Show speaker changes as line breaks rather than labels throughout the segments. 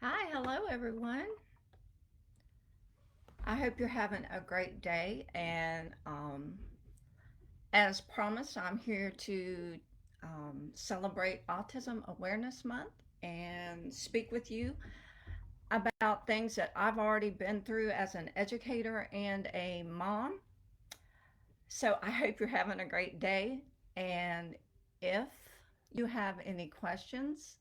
Hi, hello everyone. I hope you're having a great day. And as promised, I'm here to celebrate Autism Awareness Month and speak with you about things that I've already been through as an educator and a mom. So I hope you're having a great day. And if you have any questions,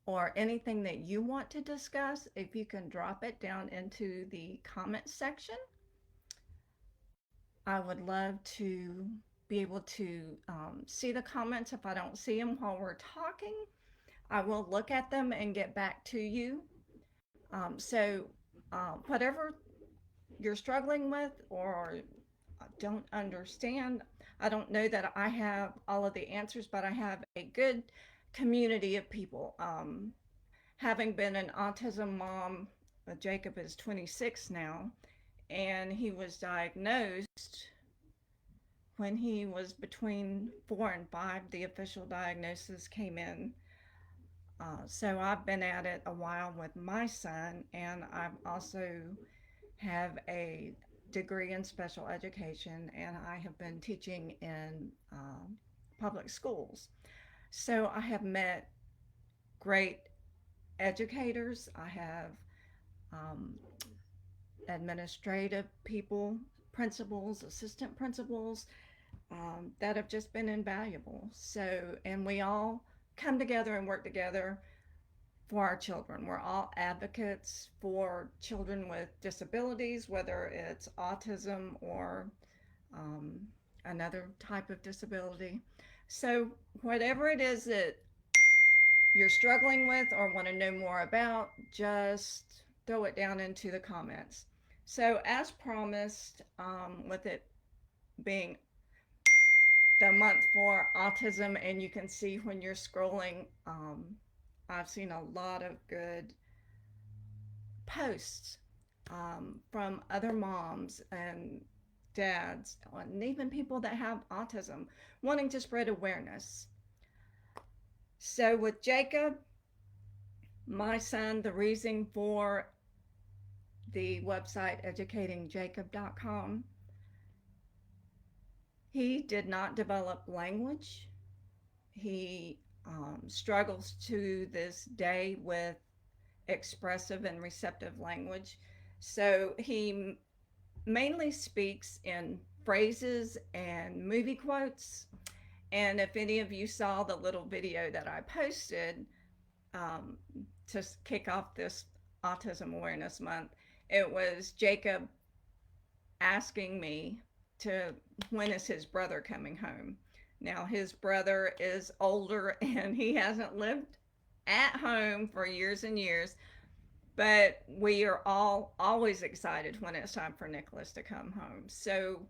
or anything that you want to discuss, if you can drop it down into the comment section, I would love to be able to see the comments. If I don't see them while we're talking, I will look at them and get back to you. Whatever you're struggling with or don't understand, I don't know that I have all of the answers, but I have a good community of people. Having been an autism mom, Jacob is 26 now, and he was diagnosed when he was between 4 and 5. The official diagnosis came in. So I've been at it a while with my son, and I've also have a degree in special education, and I have been teaching in public schools. So I have met great educators. I have um, administrative people, principals, assistant principals, that have just been invaluable. So, and we all come together and work together for our children. We're all advocates for children with disabilities, whether it's autism or um, another type of disability. So, whatever it is that you're struggling with or want to know more about, just throw it down into the comments. So, as promised, with it being the month for autism, and you can see when you're scrolling, I've seen a lot of good posts from other moms and dads, and even people that have autism wanting to spread awareness. So, with Jacob, my son, the reason for the website educatingjacob.com, he did not develop language. He struggles to this day with expressive and receptive language. So he mainly speaks in phrases and movie quotes. And if any of you saw the little video that I posted um, to kick off this Autism Awareness Month, it was Jacob asking me to when is his brother coming home. Now his brother is older and he hasn't lived at home for years and years, but we are all always excited when it's time for Nicholas to come home. So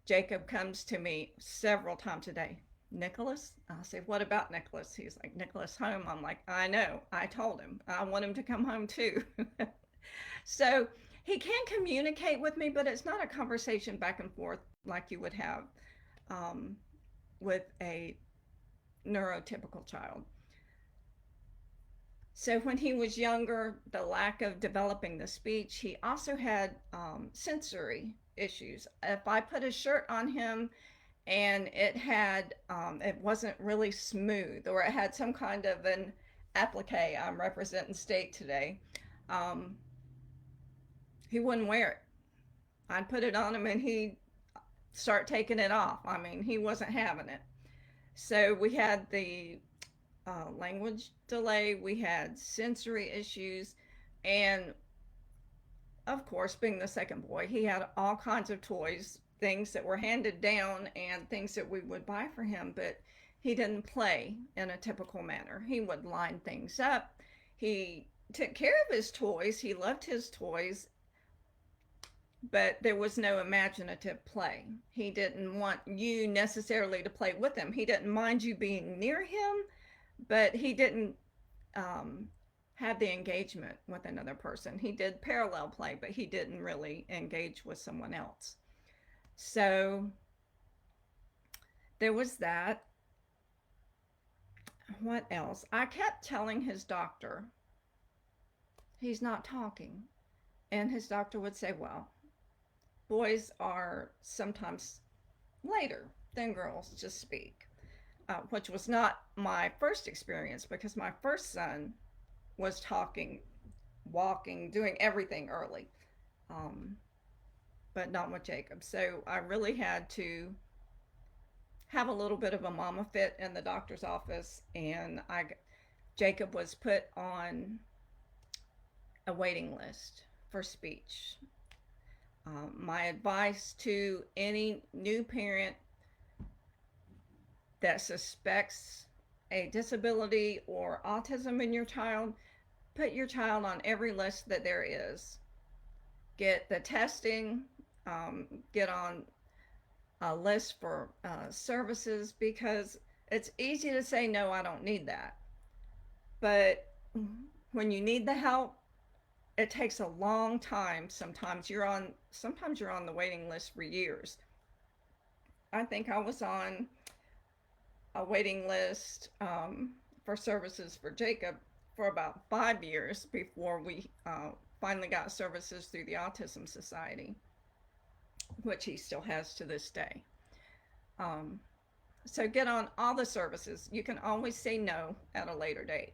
Jacob comes to me several times a day. Nicholas? I say, what about Nicholas? He's like, Nicholas home? I'm like, I know. I told him. I want him to come home too. So he can communicate with me, but it's not a conversation back and forth like you would have um, with a neurotypical child. So when he was younger, the lack of developing the speech, he also had sensory issues. If I put a shirt on him and it wasn't really smooth, or it had some kind of an applique, I'm representing state today, um, he wouldn't wear it. I'd put it on him and he'd start taking it off. I mean, he wasn't having it. So we had the language delay, we had sensory issues, and of course, being the second boy, he had all kinds of toys, things that were handed down and things that we would buy for him, but he didn't play in a typical manner. He would line things up. He took care of his toys. He loved his toys, but there was no imaginative play. He didn't want you necessarily to play with him. He didn't mind you being near him, but he didn't um, have the engagement with another person. He did parallel play, but he didn't really engage with someone else. So there was that. What else? I kept telling his doctor he's not talking. And his doctor would say, well, boys are sometimes later than girls to speak, which was not my first experience because my first son was talking, walking, doing everything early, um, but not with Jacob. So I really had to have a little bit of a mama fit in the doctor's office, and Jacob was put on a waiting list for speech. My advice to any new parent that suspects a disability or autism in your child, put your child on every list that there is. Get the testing, get on a list for services, because it's easy to say, no, I don't need that. But when you need the help, it takes a long time. Sometimes you're on the waiting list for years. I think I was on a waiting list for services for Jacob for about 5 years before we finally got services through the Autism Society, which he still has to this day. Um, so get on all the services. You can always say no at a later date.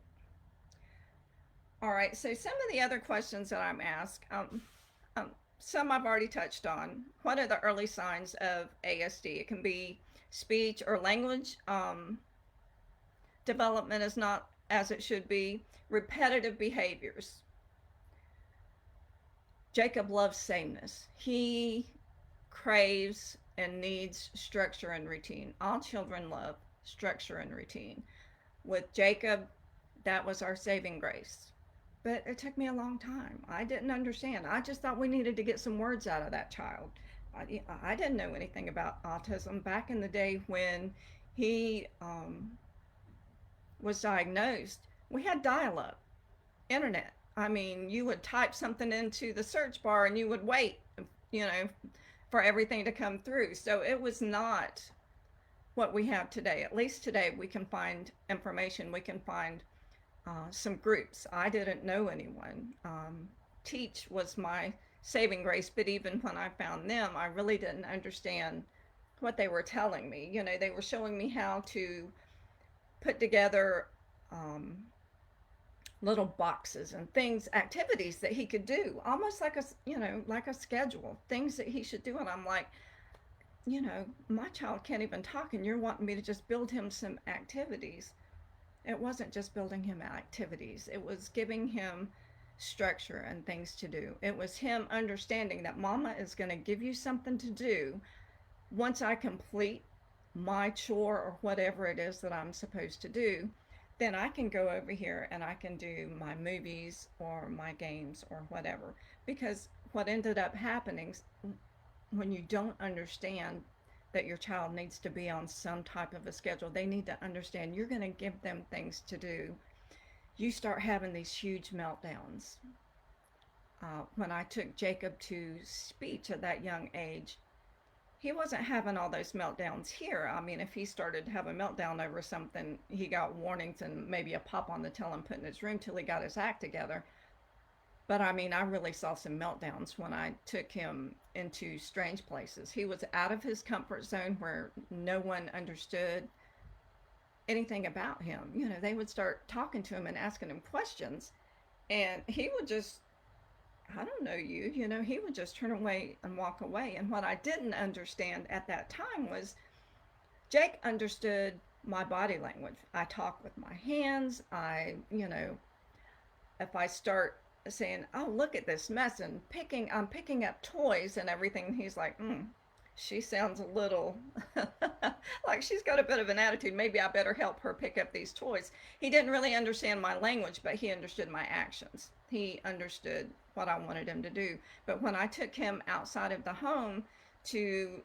All right, so some of the other questions that I'm asked, some I've already touched on. What are the early signs of ASD? It can be speech or language development is not as it should be, repetitive behaviors. Jacob loves sameness. He craves and needs structure and routine. All children love structure and routine. With Jacob, that was our saving grace. But it took me a long time. I didn't understand. I just thought we needed to get some words out of that child. I didn't know anything about autism back in the day when he was diagnosed. We had dial up internet. I mean, you would type something into the search bar and you would wait, you know, for everything to come through. So it was not what we have today. At least today we can find information. We can find some groups. I didn't know anyone. Teach was my saving grace, but even when I found them, I really didn't understand what they were telling me. You know, they were showing me how to put together little boxes and things, activities that he could do, almost like like a schedule, things that he should do. And I'm like, my child can't even talk, and you're wanting me to just build him some activities. It wasn't just building him activities, it was giving him structure and things to do. It was him understanding that mama is going to give you something to do once I complete my chore or whatever it is that I'm supposed to do. Then I can go over here and I can do my movies or my games or whatever. Because what ended up happening, when you don't understand that your child needs to be on some type of a schedule, they need to understand you're going to give them things to do. You start having these huge meltdowns. When I took Jacob to speech at that young age, he wasn't having all those meltdowns here. I mean, if he started to have a meltdown over something, he got warnings and maybe a pop on the tail and put in his room till he got his act together. But I mean, I really saw some meltdowns when I took him into strange places. He was out of his comfort zone where no one understood anything about him. They would start talking to him and asking him questions, and he would just, I don't know you, he would just turn away and walk away. And what I didn't understand at that time was Jake understood my body language. I talk with my hands. If I start saying, "Oh, look at this mess," and I'm picking up toys and everything, he's like, she sounds a little like she's got a bit of an attitude. Maybe I better help her pick up these toys. He didn't really understand my language, but he understood my actions. He understood what I wanted him to do. But when I took him outside of the home to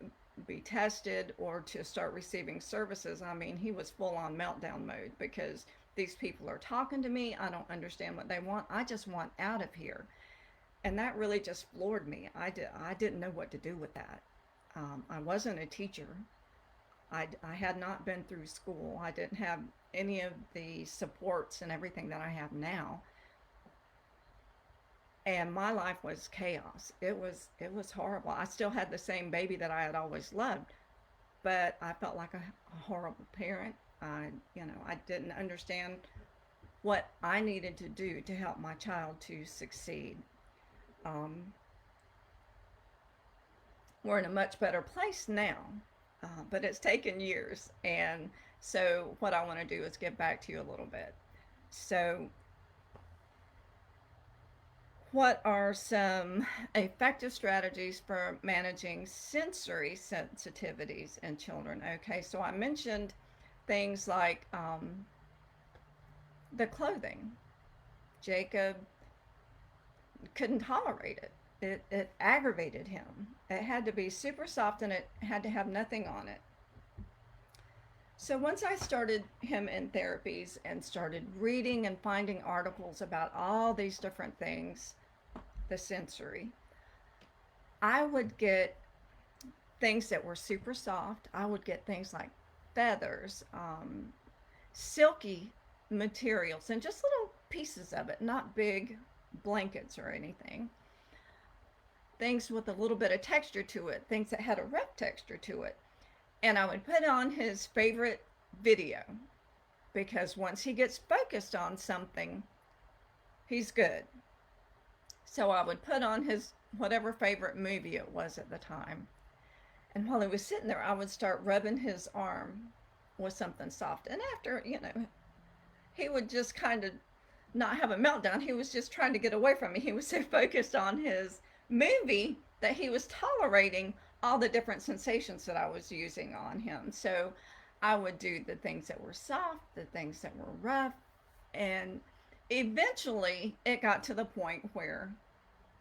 be tested or to start receiving services, I mean, he was full on meltdown mode because these people are talking to me. I don't understand what they want. I just want out of here. And that really just floored me. I didn't know what to do with that. I wasn't a teacher. I had not been through school. I didn't have any of the supports and everything that I have now. and my life was chaos. It was horrible. I still had the same baby that I had always loved, but I felt like a horrible parent. I didn't understand what I needed to do to help my child to succeed. Um, we're in a much better place now, but it's taken years. And so, what I want to do is get back to you a little bit. So, what are some effective strategies for managing sensory sensitivities in children? Okay, so I mentioned things like the clothing. Jacob couldn't tolerate it. It aggravated him. It had to be super soft and it had to have nothing on it. So once I started him in therapies and started reading and finding articles about all these different things, the sensory, I would get things that were super soft. I would get things like feathers, silky materials, and just little pieces of it, not big blankets or anything. Things with a little bit of texture to it, things that had a rough texture to it. And I would put on his favorite video because once he gets focused on something, he's good. So I would put on his whatever favorite movie it was at the time. And while he was sitting there, I would start rubbing his arm with something soft. And after, he would just kind of not have a meltdown. He was just trying to get away from me. He was so focused on his movie that he was tolerating all the different sensations that I was using on him. So I would do the things that were soft, the things that were rough, and eventually it got to the point where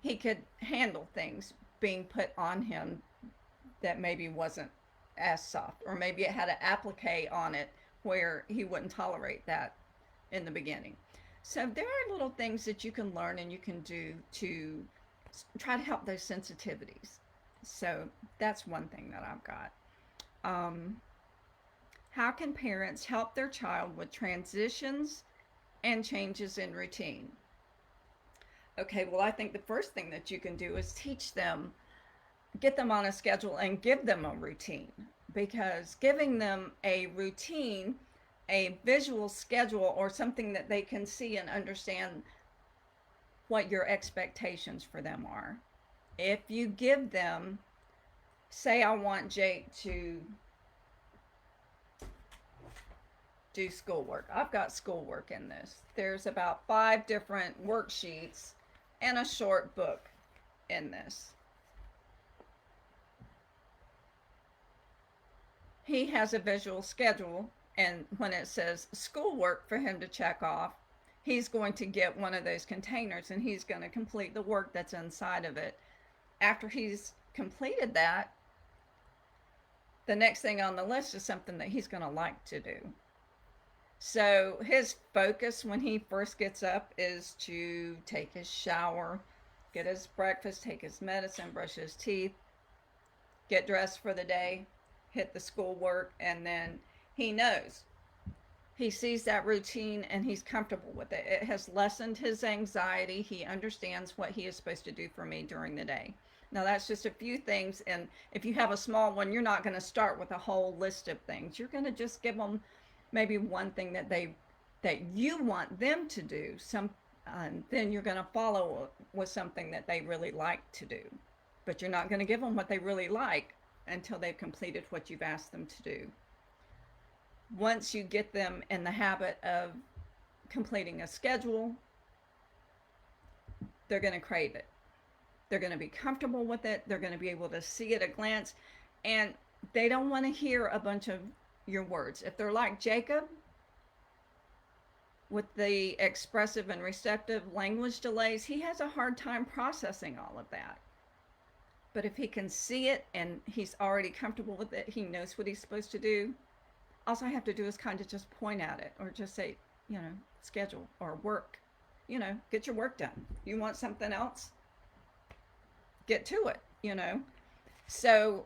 he could handle things being put on him that maybe wasn't as soft, or maybe it had an applique on it where he wouldn't tolerate that in the beginning. So there are little things that you can learn and you can do to try to help those sensitivities. So that's one thing that I've got. How can parents help their child with transitions and changes in routine? Okay, well, I think the first thing that you can do is teach them, get them on a schedule and give them a routine, because giving them a routine, a visual schedule, or something that they can see and understand what your expectations for them are. If you give them, say, I want Jake to do schoolwork. I've got schoolwork in this. There's about 5 different worksheets and a short book in this. He has a visual schedule, and when it says schoolwork for him to check off, he's going to get one of those containers and he's going to complete the work that's inside of it. After he's completed that, the next thing on the list is something that he's going to like to do. So his focus when he first gets up is to take his shower, get his breakfast, take his medicine, brush his teeth, get dressed for the day, hit the schoolwork, and then he knows. He sees that routine and he's comfortable with it. It has lessened his anxiety. He understands what he is supposed to do for me during the day. Now, that's just a few things. And if you have a small one, you're not going to start with a whole list of things. You're going to just give them maybe one thing that you want them to do. Then you're going to follow with something that they really like to do. But you're not going to give them what they really like until they've completed what you've asked them to do. Once you get them in the habit of completing a schedule, they're going to crave it. They're going to be comfortable with it. They're going to be able to see it at a glance. And they don't want to hear a bunch of your words. If they're like Jacob, with the expressive and receptive language delays, he has a hard time processing all of that. But if he can see it and he's already comfortable with it, he knows what he's supposed to do. All I have to do is kind of just point at it or just say, schedule or work. Get your work done. You want something else? Get to it. So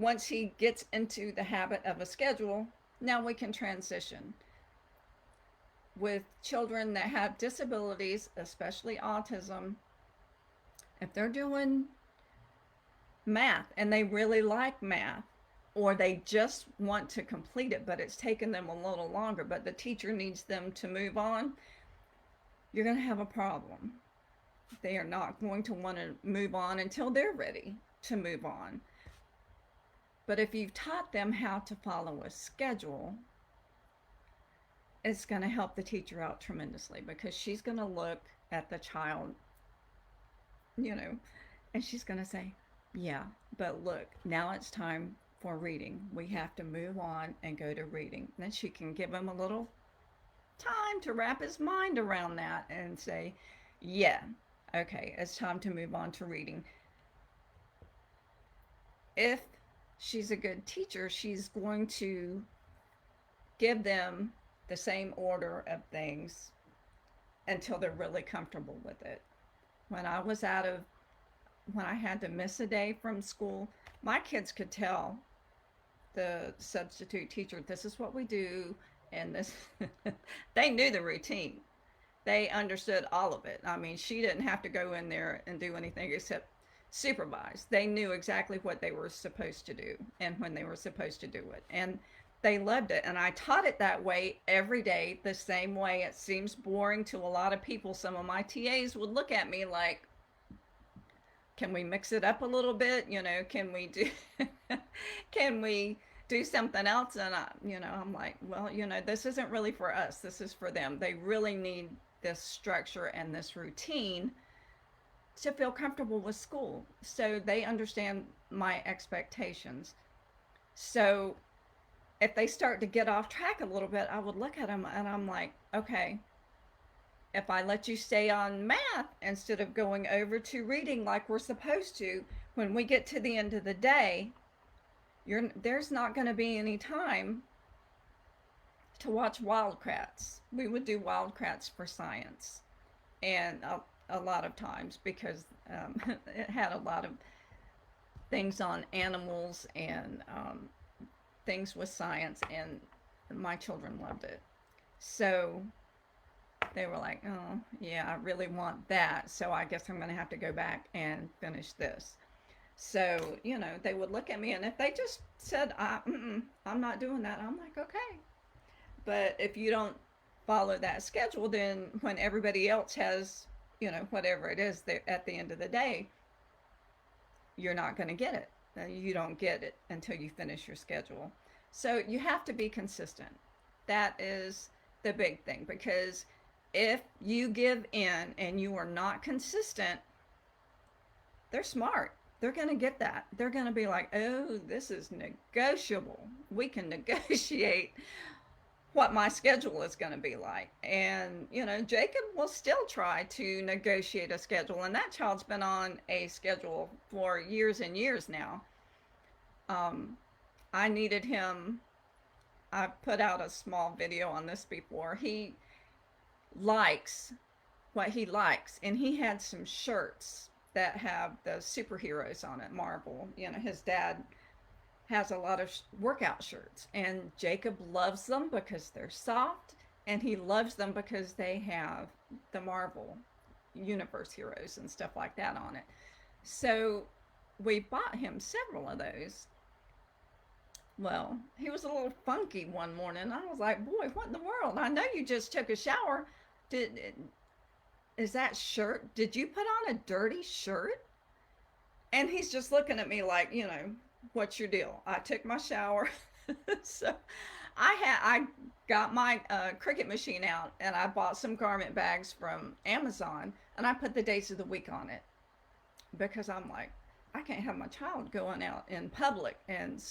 once he gets into the habit of a schedule, now we can transition. with children that have disabilities, especially autism, if they're doing math and they really like math, or they just want to complete it, but it's taken them a little longer, but the teacher needs them to move on, you're going to have a problem. They are not going to want to move on until they're ready to move on. But if you've taught them how to follow a schedule, it's going to help the teacher out tremendously, because she's going to look at the child, you know, and she's going to say, yeah, but look, now it's time for reading. We have to move on and go to reading. Then she can give him a little time to wrap his mind around that and say, yeah, okay, it's time to move on to reading. If she's a good teacher, she's going to give them the same order of things until they're really comfortable with it. When I was when I had to miss a day from school, my kids could tell the substitute teacher, this is what we do, and this, they knew the routine. They understood all of it. I mean, she didn't have to go in there and do anything except supervise. They knew exactly what they were supposed to do and when they were supposed to do it. And they loved it. And I taught it that way every day, the same way. It seems boring to a lot of people. Some of my TAs would look at me like, can we mix it up a little bit? You know, can we do, can we do something else? And I'm like, well, this isn't really for us. This is for them. They really need this structure and this routine to feel comfortable with school, so they understand my expectations. So if they start to get off track a little bit, I would look at them and I'm like, okay, if I let you stay on math instead of going over to reading like we're supposed to, when we get to the end of the day, there's not going to be any time to watch Wildcrats. We would do Wildcrats for science, and a lot of times, because it had a lot of things on animals and things with science, and my children loved it. So they were like, oh, yeah, I really want that. So I guess I'm going to have to go back and finish this. So, they would look at me, and if they just said, I'm not doing that, I'm like, okay. But if you don't follow that schedule, then when everybody else has, whatever it is, at the end of the day, you're not going to get it. You don't get it until you finish your schedule. So you have to be consistent. That is the big thing, because if you give in and you are not consistent, they're smart. They're going to get that. They're going to be like, oh, this is negotiable. We can negotiate what my schedule is going to be like. And, Jacob will still try to negotiate a schedule. And that child's been on a schedule for years and years now. I needed him. I've put out a small video on this before. He likes what he likes. And he had some shirts that have the superheroes on it, Marvel. His dad has a lot of workout shirts, and Jacob loves them because they're soft, and he loves them because they have the Marvel universe heroes and stuff like that on it. So we bought him several of those. Well, he was a little funky one morning. I was like, boy, what in the world? I know you just took a shower. Is that shirt, did you put on a dirty shirt? And he's just looking at me like, what's your deal? I took my shower. So I got my Cricut machine out, and I bought some garment bags from Amazon, and I put the days of the week on it, because I'm like, I can't have my child going out in public and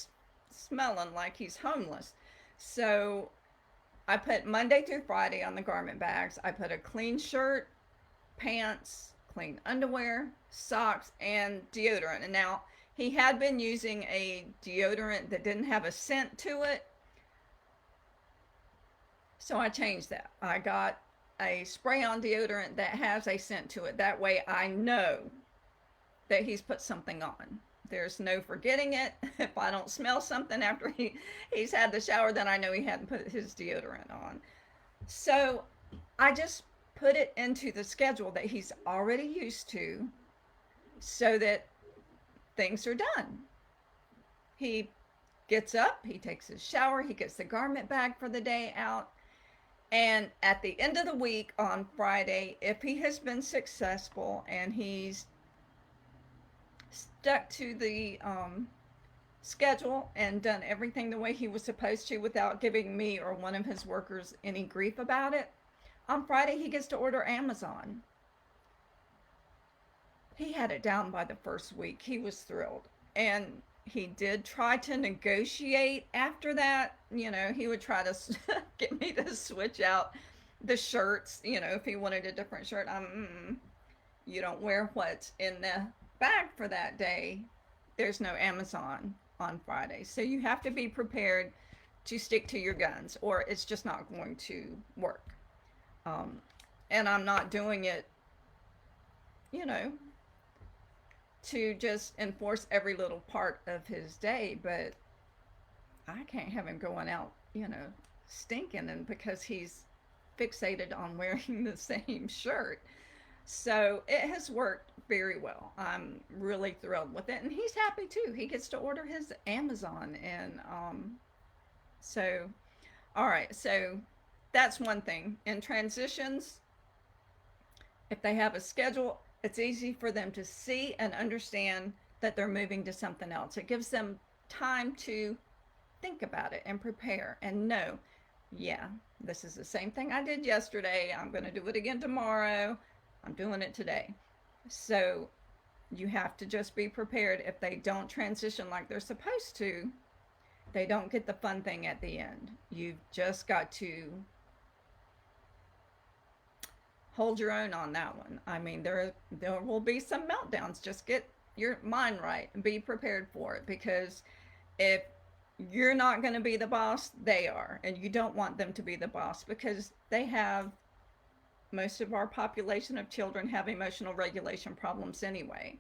smelling like he's homeless. So I put Monday through Friday on the garment bags. I put a clean shirt, pants, clean underwear, socks, and deodorant. And now, he had been using a deodorant that didn't have a scent to it, so I changed that. I got a spray-on deodorant that has a scent to it. That way I know that he's put something on. There's no forgetting it. If I don't smell something after he's had the shower, then I know he hadn't put his deodorant on. So I just put it into the schedule that he's already used to so that things are done. He gets up, he takes his shower, he gets the garment bag for the day out. And at the end of the week on Friday, if he has been successful and he's stuck to the schedule and done everything the way he was supposed to without giving me or one of his workers any grief about it, on Friday he gets to order Amazon. He had it down by the first week. He was thrilled. And he did try to negotiate after that. You know, he would try to get me to switch out the shirts, you know, if he wanted a different shirt. You don't wear what's in the bag for that day. There's no Amazon on Friday. So you have to be prepared to stick to your guns or it's just not going to work. Um, and I'm not doing it, you know, to just enforce every little part of his day, but I can't have him going out, you know, stinking and because he's fixated on wearing the same shirt. So it has worked very well. I'm really thrilled with it, and he's happy too. He gets to order his Amazon, and so all right. So that's one thing. In transitions, if they have a schedule, it's easy for them to see and understand that they're moving to something else. It gives them time to think about it and prepare and know, yeah, this is the same thing I did yesterday. I'm going to do it again tomorrow. I'm doing it today. So you have to just be prepared. If they don't transition like they're supposed to, they don't get the fun thing at the end. You've just got to hold your own on that one. I mean, there will be some meltdowns. Just get your mind right and be prepared for it because if you're not going to be the boss, they are, and you don't want them to be the boss because they have most of our population of children have emotional regulation problems anyway.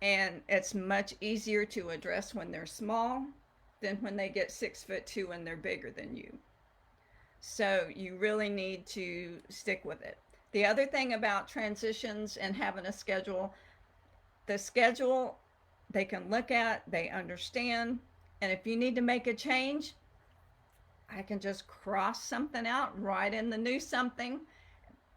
And it's much easier to address when they're small than when they get 6'2" and they're bigger than you. So you really need to stick with it. The other thing about transitions and having a schedule, the schedule they can look at, they understand, and if you need to make a change, I can just cross something out, write in the new something,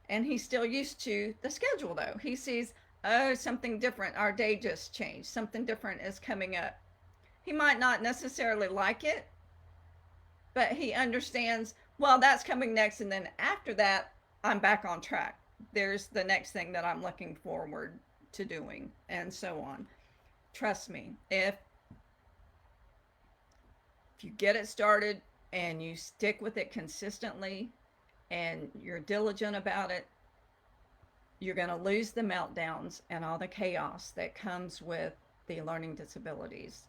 and he's still used to the schedule though. He sees, oh, something different, our day just changed, something different is coming up. He might not necessarily like it, but he understands, well, that's coming next, and then after that, I'm back on track. There's the next thing that I'm looking forward to doing, and so on. Trust me, if you get it started and you stick with it consistently and you're diligent about it, you're going to lose the meltdowns and all the chaos that comes with the learning disabilities.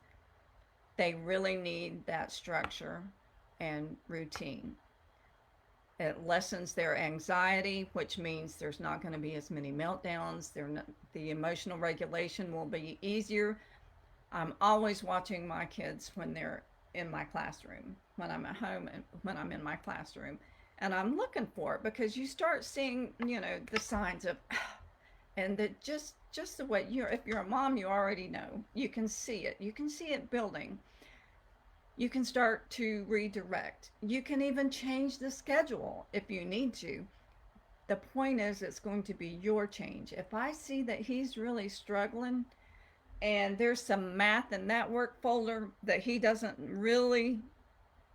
They really need that structure and routine. It lessens their anxiety, which means there's not going to be as many meltdowns. The emotional regulation will be easier. I'm always watching my kids when they're in my classroom, when I'm at home and when I'm in my classroom. And I'm looking for it because you start seeing, you know, the signs of, and that just the way you're, if you're a mom, you already know. You can see it. You can see it building. You can start to redirect. You can even change the schedule if you need to. The point is, it's going to be your change. If I see that he's really struggling and there's some math in that work folder that he doesn't really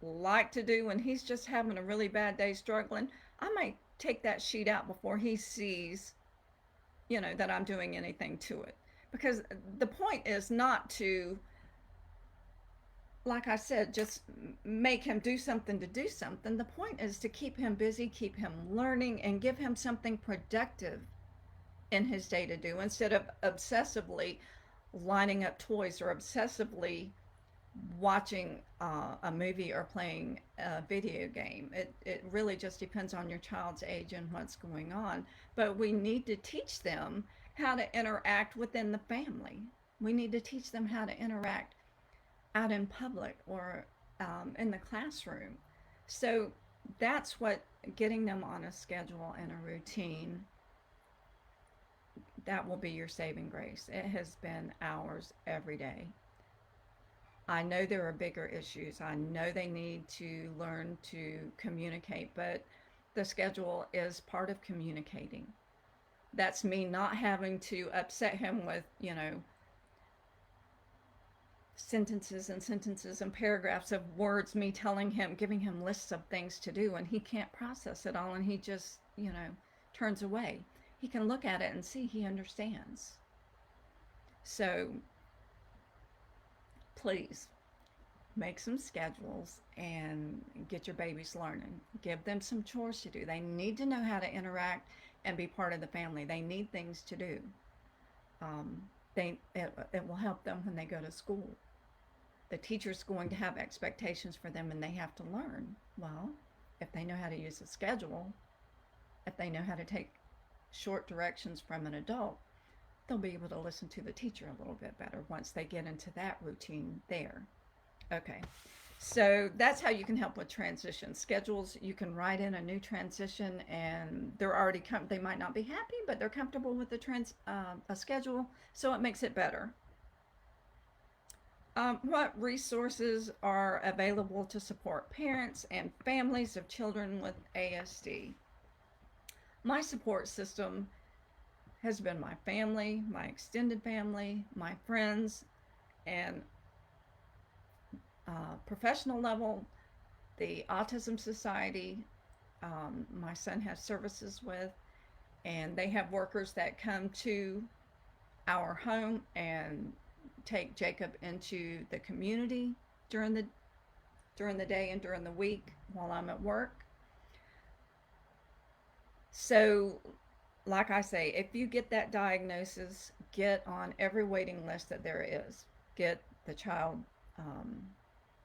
like to do and he's just having a really bad day struggling, I might take that sheet out before he sees, you know, that I'm doing anything to it. Because the point is not to, like I said, just make him do something to do something. The point is to keep him busy, keep him learning, and give him something productive in his day to do instead of obsessively lining up toys or obsessively watching a movie or playing a video game. It really just depends on your child's age and what's going on. But we need to teach them how to interact within the family. We need to teach them how to interact out in public or in the classroom. So that's what getting them on a schedule and a routine, that will be your saving grace. It has been hours every day. I know there are bigger issues. I know they need to learn to communicate, but the schedule is part of communicating. That's me not having to upset him with, sentences and sentences and paragraphs of words, me telling him, giving him lists of things to do, and he can't process it all and he just, turns away. He can look at it and see he understands. So please make some schedules and get your babies learning. Give them some chores to do. They need to know how to interact and be part of the family. They need things to do. Um, it will help them when they go to school. The teacher's going to have expectations for them and they have to learn. Well, if they know how to use a schedule, if they know how to take short directions from an adult, they'll be able to listen to the teacher a little bit better once they get into that routine there. Okay, so that's how you can help with transition schedules. You can write in a new transition, and they're already they might not be happy, but they're comfortable with the a schedule, so it makes it better. What resources are available to support parents and families of children with ASD? My support system has been my family, my extended family, my friends, and professional level, the Autism Society, my son has services with, and they have workers that come to our home and take Jacob into the community during the day and during the week while I'm at work. So, like I say, if you get that diagnosis, get on every waiting list that there is. Get the child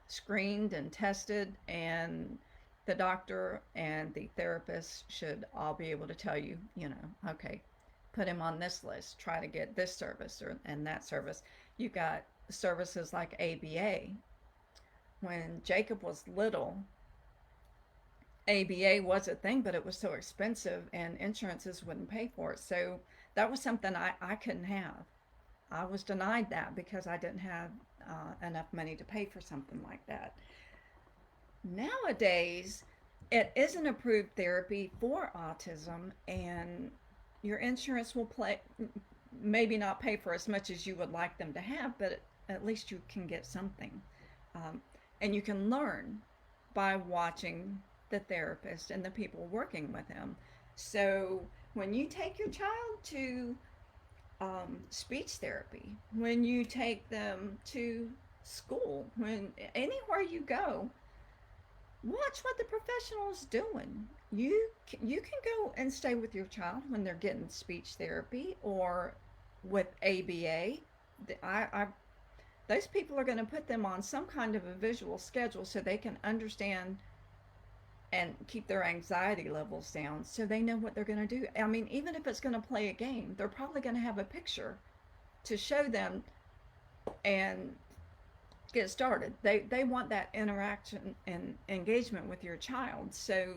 screened and tested, and the doctor and the therapist should all be able to tell you, okay, put him on this list, try to get this service and that service. You got services like ABA. When Jacob was little, ABA was a thing, but it was so expensive and insurances wouldn't pay for it. So that was something I couldn't have. I was denied that because I didn't have enough money to pay for something like that. Nowadays, it is an approved therapy for autism, and your insurance will maybe not pay for as much as you would like them to have, but at least you can get something. Um, and you can learn by watching the therapist and the people working with him. So when you take your child to speech therapy, when you take them to school, when anywhere you go, watch what the professional is doing. You can go and stay with your child when they're getting speech therapy or with ABA. I those people are going to put them on some kind of a visual schedule so they can understand and keep their anxiety levels down so they know what they're going to do. I mean, even if it's going to play a game, they're probably going to have a picture to show them and get started. They want that interaction and engagement with your child. So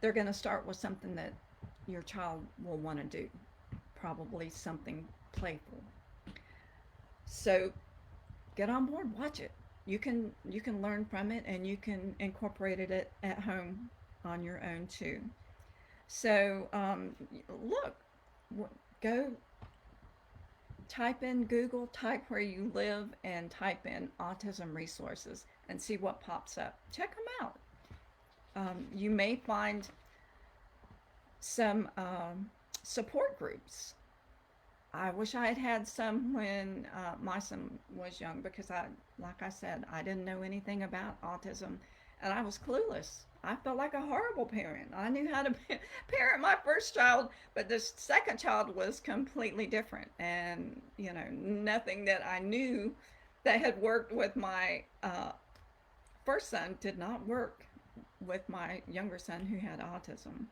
they're going to start with something that your child will want to do, probably something playful. So get on board, watch it. You can learn from it, and you can incorporate it at home on your own too. So look, go type in Google, type where you live, and type in autism resources and see what pops up. Check them out. You may find some support groups. I wish I had had some when my son was young, because like I said, I didn't know anything about autism, and I was clueless. I felt like a horrible parent. I knew how to parent my first child, but the second child was completely different, and nothing that I knew that had worked with my first son did not work with my younger son who had autism.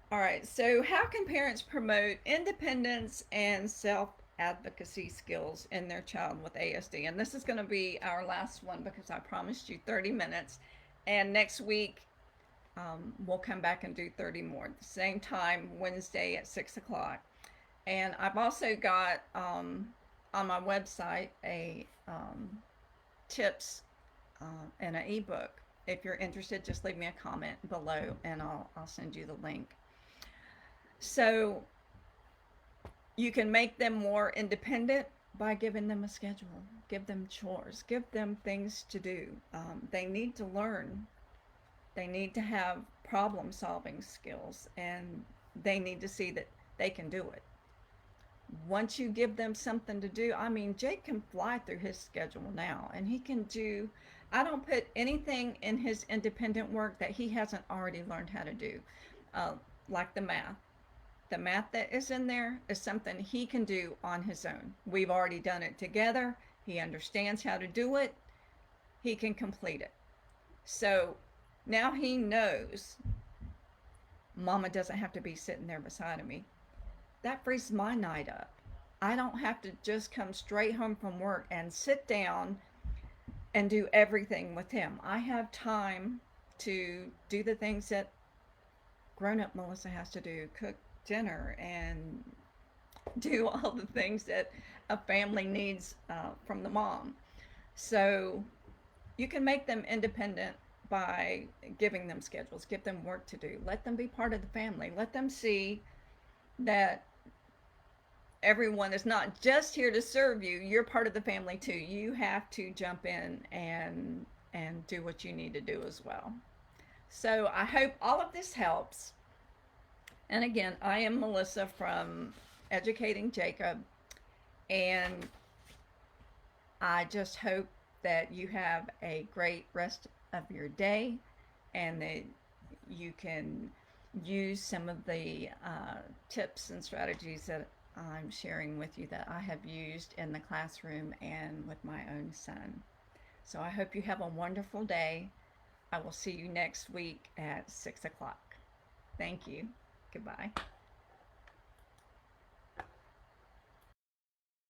All right, so how can parents promote independence and self advocacy skills in their child with ASD? And this is going to be our last one because I promised you 30 minutes. And next week, we'll come back and do 30 more. The same time, Wednesday at 6 o'clock. And I've also got on my website a tips and an ebook. If you're interested, just leave me a comment below and I'll send you the link. So you can make them more independent by giving them a schedule, give them chores, give them things to do. They need to learn, they need to have problem solving skills, and they need to see that they can do it. Once you give them something to do, I mean, Jake can fly through his schedule now, and he can do, I don't put anything in his independent work that he hasn't already learned how to do, uh, like the math. The math that is in there is something he can do on his own. We've already done it together. He understands how to do it. He can complete it. So now he knows Mama doesn't have to be sitting there beside of me. That frees my night up. I don't have to just come straight home from work and sit down and do everything with him. I have time to do the things that grown up Melissa has to do, cook dinner and do all the things that a family needs from the mom. So you can make them independent by giving them schedules, give them work to do, let them be part of the family, let them see that everyone is not just here to serve you. You're part of the family too. You have to jump in and do what you need to do as well. So I hope all of this helps. And again, I am Melissa from Educating Jacob, and I just hope that you have a great rest of your day and that you can use some of the tips and strategies that I'm sharing with you that I have used in the classroom and with my own son. So I hope you have a wonderful day. I will see you next week at 6 o'clock. Thank you. Goodbye.